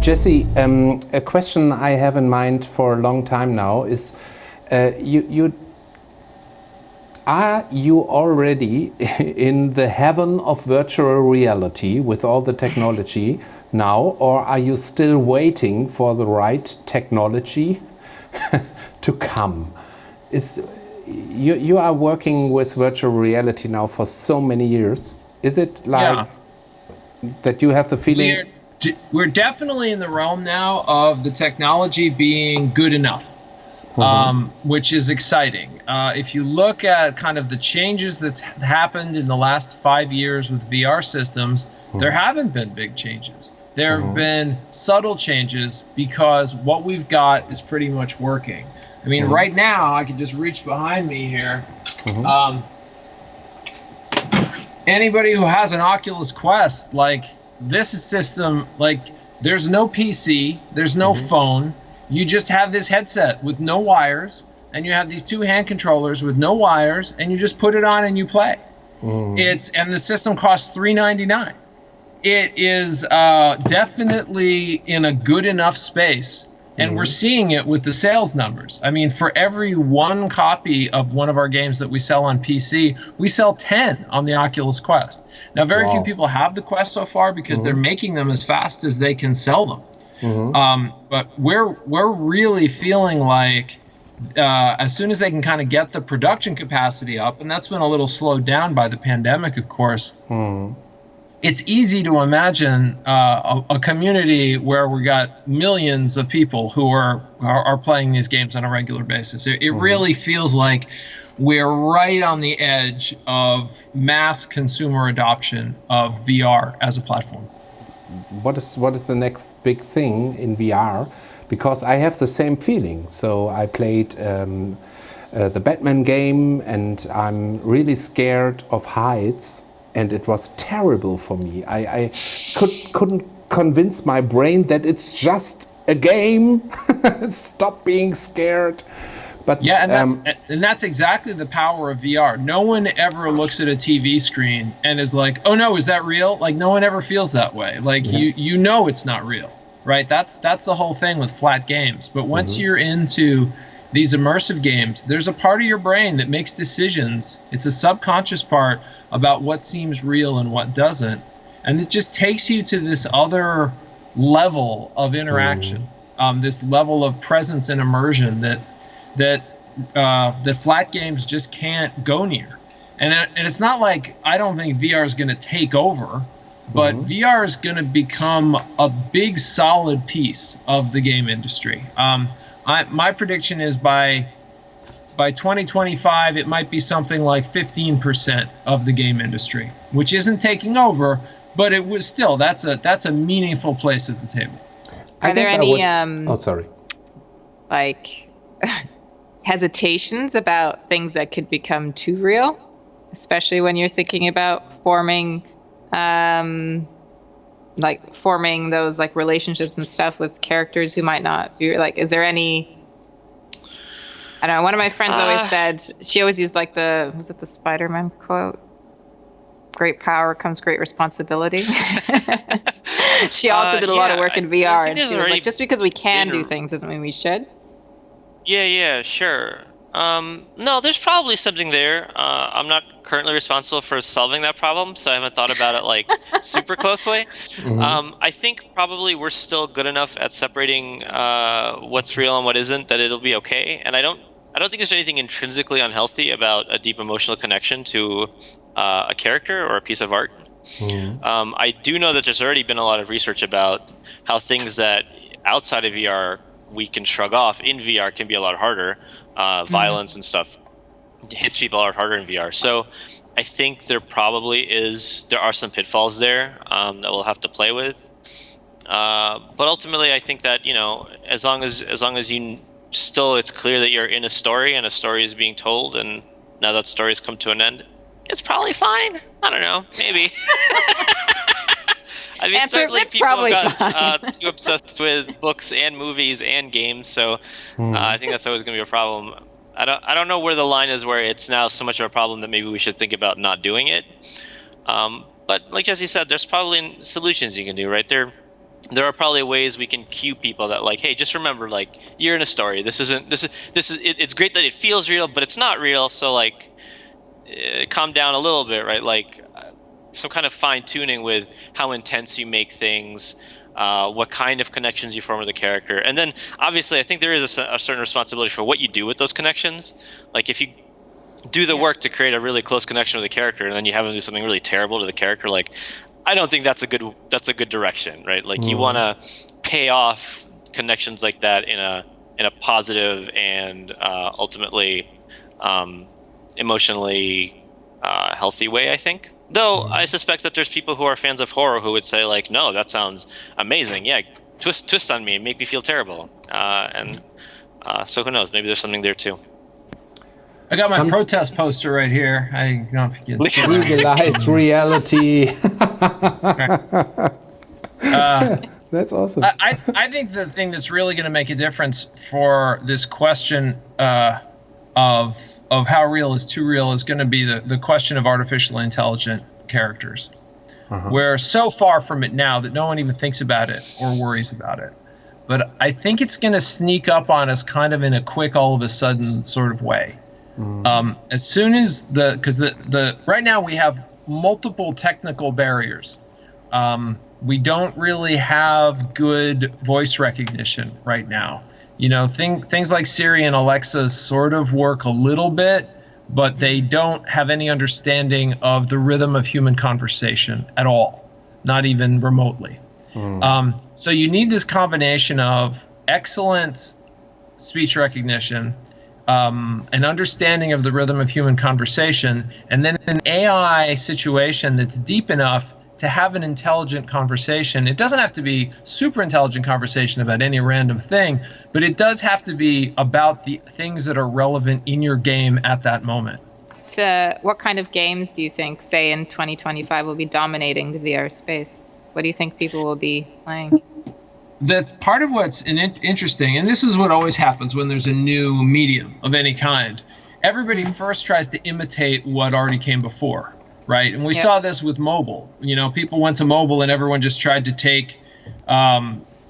Jesse, a question I have in mind for a long time now is, are you already in the heaven of virtual reality with all the technology now, or are you still waiting for the right technology to come? You are working with virtual reality now for so many years. Is it like that you have the feeling? We're definitely in the realm now of the technology being good enough, which is exciting. If you look at kind of the changes that's happened in the last 5 years with VR systems, there haven't been big changes. There have been subtle changes because what we've got is pretty much working. I mean, right now, I can just reach behind me here. Anybody who has an Oculus Quest, like, this system, like, there's no PC, there's no phone. You just have this headset with no wires, and you have these 2 hand controllers with no wires, and you just put it on and you play. And the system costs $399. It is definitely in a good enough space, and we're seeing it with the sales numbers. I mean, for every 1 copy of one of our games that we sell on PC, we sell 10 on the Oculus Quest. Now, very few people have the Quest so far because they're making them as fast as they can sell them. But we're really feeling like as soon as they can kind of get the production capacity up, and that's been a little slowed down by the pandemic, of course, it's easy to imagine a community where we got millions of people who are playing these games on a regular basis. It really feels like we're right on the edge of mass consumer adoption of VR as a platform. What is the next big thing in VR? Because I have the same feeling. So I played the Batman game, and I'm really scared of heights, and it was terrible for me. I couldn't convince my brain that it's just a game. Stop being scared. But yeah, and that's exactly the power of VR. No one ever looks at a TV screen and is like, "Oh no, is that real?" Like, no one ever feels that way. Like, you know it's not real, right? That's the whole thing with flat games. But once you're into these immersive games, there's a part of your brain that makes decisions. It's a subconscious part about what seems real and what doesn't, and it just takes you to this other level of interaction, this level of presence and immersion that the flat games just can't go near. And it's not like I don't think VR is going to take over, but VR is going to become a big solid piece of the game industry. My prediction is by 2025 it might be something like 15% of the game industry, which isn't taking over, but it was still that's a meaningful place at the table. Are there any like hesitations about things that could become too real, especially when you're thinking about forming those like relationships and stuff with characters who might not be like, is there any, I don't know, one of my friends always said, she always used like was it the Spider-Man quote? Great power comes great responsibility. She also did a lot of work in VR, and she was like, just because we can do things doesn't mean we should. Yeah, sure. No, there's probably something there. I'm not currently responsible for solving that problem, so I haven't thought about it like super closely. I think probably we're still good enough at separating what's real and what isn't that it'll be okay. And I don't think there's anything intrinsically unhealthy about a deep emotional connection to a character or a piece of art. I do know that there's already been a lot of research about how things that outside of VR we can shrug off in VR can be a lot harder. Violence and stuff hits people a lot harder in VR. So I think there are some pitfalls there that we'll have to play with. But ultimately, I think that, as long as it's clear that you're in a story and a story is being told, and now that story has come to an end, it's probably fine. I don't know, maybe. I mean, certainly people have gotten too obsessed with books and movies and games, so I think that's always going to be a problem. I don't know where the line is where it's now so much of a problem that maybe we should think about not doing it. But like Jesse said, there's probably solutions you can do, right? there are probably ways we can cue people that like, hey, just remember, like, you're in a story. It's great that it feels real, but it's not real. So like, calm down a little bit, right? Like some kind of fine tuning with how intense you make things, what kind of connections you form with the character. And then obviously I think there is a certain responsibility for what you do with those connections. Like if you do the work to create a really close connection with the character and then you have them do something really terrible to the character, like I don't think that's a good direction, right? Like you want to pay off connections like that in a positive and ultimately emotionally healthy way, I think. Though I suspect that there's people who are fans of horror who would say like, no, that sounds amazing. Yeah, twist on me and make me feel terrible. So who knows? Maybe there's something there too. I got my protest poster right here. I don't forget. Legalized reality. That's awesome. I think the thing that's really going to make a difference for this question of how real is too real is going to be the question of artificially intelligent characters. We're so far from it now that no one even thinks about it or worries about it. But I think it's going to sneak up on us kind of in a quick, all of a sudden sort of way. As soon as because right now we have multiple technical barriers. We don't really have good voice recognition right now. You know, things like Siri and Alexa sort of work a little bit, but they don't have any understanding of the rhythm of human conversation at all, not even remotely. So you need this combination of excellent speech recognition, an understanding of the rhythm of human conversation, and then an AI situation that's deep enough to have an intelligent conversation. It doesn't have to be super intelligent conversation about any random thing, but it does have to be about the things that are relevant in your game at that moment. So what kind of games do you think, say in 2025, will be dominating the VR space? What do you think people will be playing? That part of what's interesting, and this is what always happens when there's a new medium of any kind, everybody first tries to imitate what already came before, right? And we saw this with mobile. You know, people went to mobile and everyone just tried to take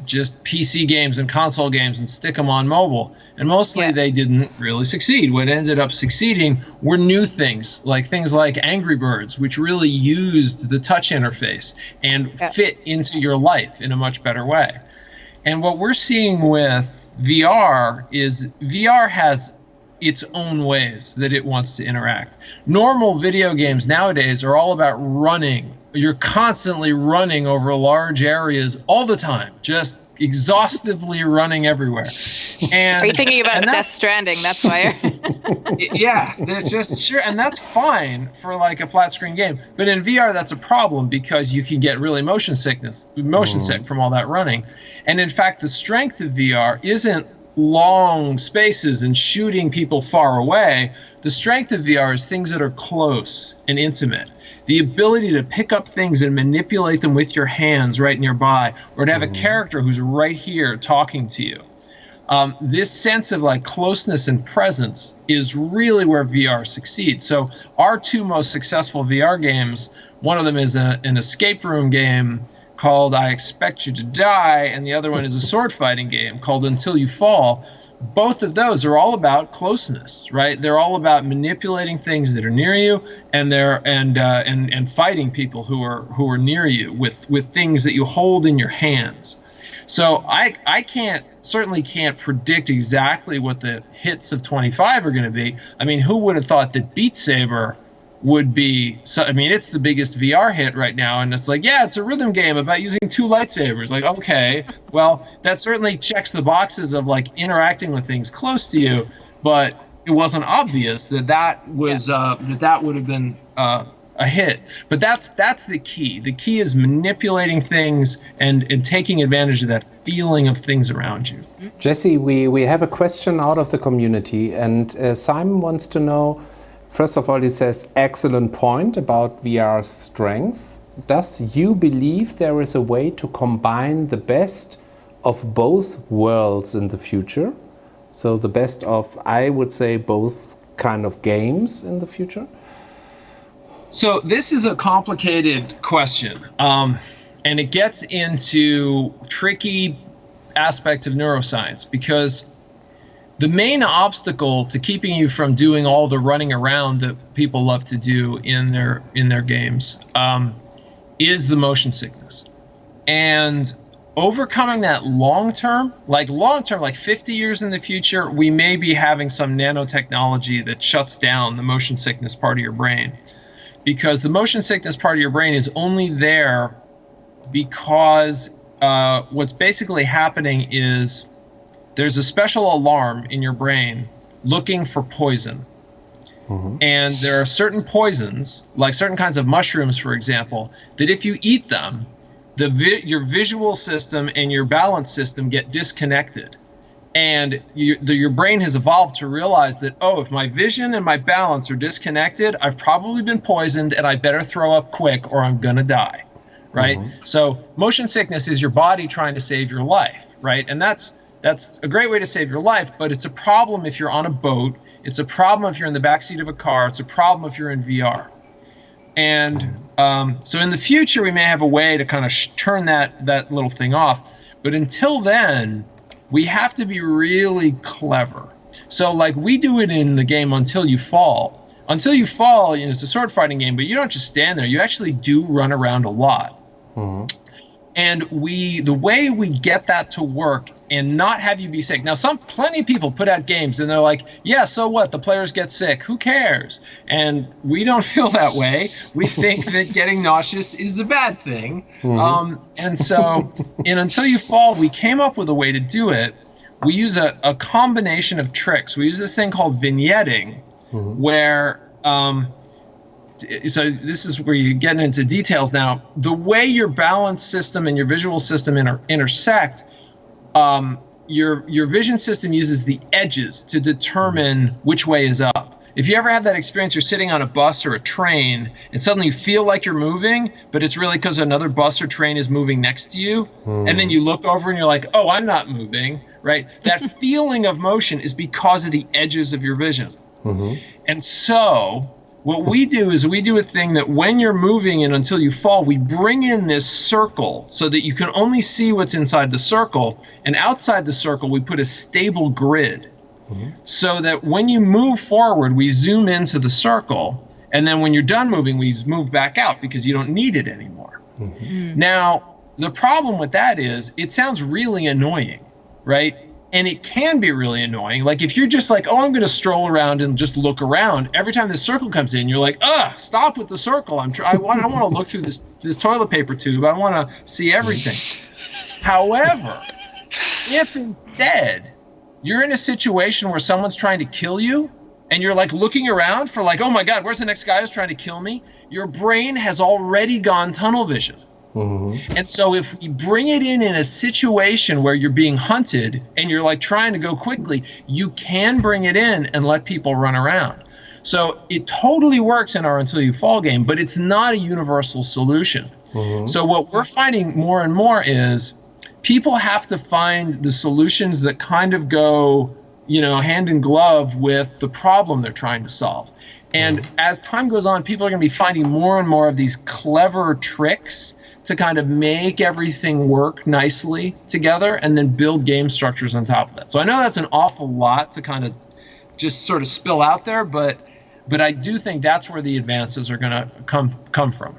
just PC games and console games and stick them on mobile. And mostly they didn't really succeed. What ended up succeeding were new things like Angry Birds, which really used the touch interface and fit into your life in a much better way. And what we're seeing with VR is VR has its own ways that it wants to interact. Normal video games nowadays are all about running. You're constantly running over large areas all the time, just exhaustively running everywhere. And, are you thinking about Death Stranding? That's why. Yeah, that's just sure, and that's fine for like a flat screen game. But in VR, that's a problem because you can get really motion sick from all that running. And in fact, the strength of VR isn't long spaces and shooting people far away. The strength of VR is things that are close and intimate. The ability to pick up things and manipulate them with your hands right nearby, or to have a character who's right here talking to you. This sense of like closeness and presence is really where VR succeeds. So our two most successful VR games, one of them is an escape room game called I Expect You to Die, and the other one is a sword fighting game called Until You Fall. Both of those are all about closeness, right? They're all about manipulating things that are near you, and and fighting people who are near you with things that you hold in your hands. So I certainly can't predict exactly what the hits of 25 are going to be. I mean, who would have thought that Beat Saber would be, so I mean, it's the biggest VR hit right now, and it's like, yeah, it's a rhythm game about using two lightsabers. Like, okay, well, that certainly checks the boxes of like interacting with things close to you, but it wasn't obvious that was that would have been a hit. But that's the key. The key is manipulating things and taking advantage of that feeling of things around you. Jesse, we have a question out of the community, and Simon wants to know. First of all, he says, excellent point about VR's strength. Does you believe there is a way to combine the best of both worlds in the future? So the best of, I would say, both kind of games in the future? So this is a complicated question. And it gets into tricky aspects of neuroscience, because the main obstacle to keeping you from doing all the running around that people love to do in their games is the motion sickness. And overcoming that long term, like 50 years in the future, we may be having some nanotechnology that shuts down the motion sickness part of your brain, because the motion sickness part of your brain is only there because what's basically happening is there's a special alarm in your brain looking for poison. And there are certain poisons, like certain kinds of mushrooms, for example, that if you eat them, your visual system and your balance system get disconnected. And your brain has evolved to realize that, oh, if my vision and my balance are disconnected, I've probably been poisoned and I better throw up quick or I'm going to die, right? So motion sickness is your body trying to save your life, right? And that's a great way to save your life, but it's a problem if you're on a boat. It's a problem if you're in the backseat of a car. It's a problem if you're in VR. And so in the future, we may have a way to kind of turn that little thing off. But until then, we have to be really clever. So like we do it in the game Until You Fall. Until You Fall, it's a sword fighting game, but you don't just stand there. You actually do run around a lot. And the way we get that to work and not have you be sick. Now, plenty of people put out games and they're like, yeah, so what? The players get sick. Who cares? And we don't feel that way. We think that getting nauseous is a bad thing. And so in Until You Fall, we came up with a way to do it. We use a combination of tricks. We use this thing called vignetting, where so this is where you get into details now. The way your balance system and your visual system intersect, your vision system uses the edges to determine which way is up. If you ever have that experience, you're sitting on a bus or a train and suddenly you feel like you're moving, but it's really because another bus or train is moving next to you. And then you look over and you're like, oh, I'm not moving, right? That feeling of motion is because of the edges of your vision. And so what we do is we do a thing that when you're moving and Until You Fall, we bring in this circle so that you can only see what's inside the circle. And outside the circle, we put a stable grid so that when you move forward, we zoom into the circle. And then when you're done moving, we move back out because you don't need it anymore. Now, the problem with that is it sounds really annoying, right? And it can be really annoying. Like if you're just like, oh, I'm going to stroll around and just look around. Every time this circle comes in, you're like, ugh, stop with the circle. I don't want to look through this toilet paper tube. I want to see everything. However, if instead you're in a situation where someone's trying to kill you and you're like looking around for like, oh my God, where's the next guy who's trying to kill me? Your brain has already gone tunnel vision. And so if you bring it in a situation where you're being hunted and you're like trying to go quickly, you can bring it in and let people run around. So it totally works in our Until You Fall game, but it's not a universal solution. So what we're finding more and more is people have to find the solutions that kind of go, hand in glove with the problem they're trying to solve. And as time goes on, people are going to be finding more and more of these clever tricks to kind of make everything work nicely together and then build game structures on top of that. So I know that's an awful lot to kind of just sort of spill out there, but I do think that's where the advances are going to come from.